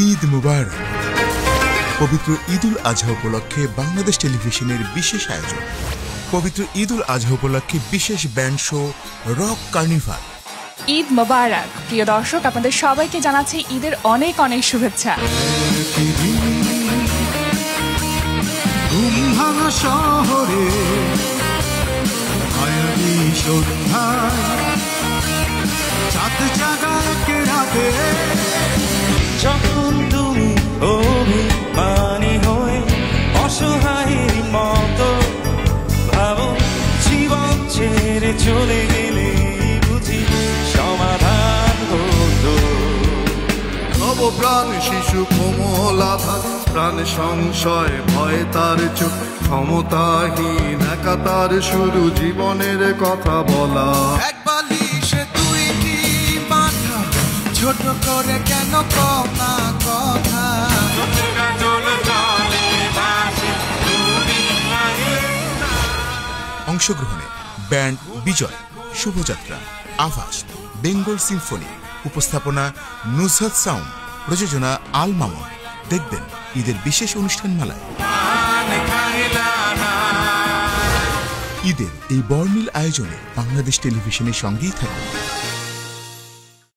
ঈদ মুবারক। পবিত্র ঈদ উল আজহা উপলক্ষে বাংলাদেশ টেলিভিশনের বিশেষ আয়োজন। পবিত্র ঈদ উল আজহা উপলক্ষে বিশেষ band show rock carnival. Eid মুবারক। প্রিয় দর্শক, আপনাদের সবাইকে জানাচ্ছি ঈদের অনেক অনেক শুভেচ্ছা। শহরে চাঁদ জাগাকে রাতে যখন তুমি অভিমানী হয়ে অসহায়ের মতো ভাবো, জীবন ছেড়ে চলে গেলে বুঝি সমাধান হতো। নব প্রাণ শিশু কোমল আধার, প্রাণ সংশয় ভয় তার চোখ, ক্ষমতাহীন একা তার শুরু জীবনের কথা বলা। এক বালিশে দুইটি মাথা, ছোট করে কেন কনা কথা। অংশগ্রহণে ব্যান্ড বিজয়, শুভযাত্রা, আভাস, বেঙ্গল সিম্ফনি। উপস্থাপনা নুসরাত সাউন্ড। প্রযোজনা আল মামুন। দেখবেন ঈদের বিশেষ অনুষ্ঠানমালায়। ঈদের এই বর্ণিল আয়োজনে বাংলাদেশ টেলিভিশনের সঙ্গেই থাকুন।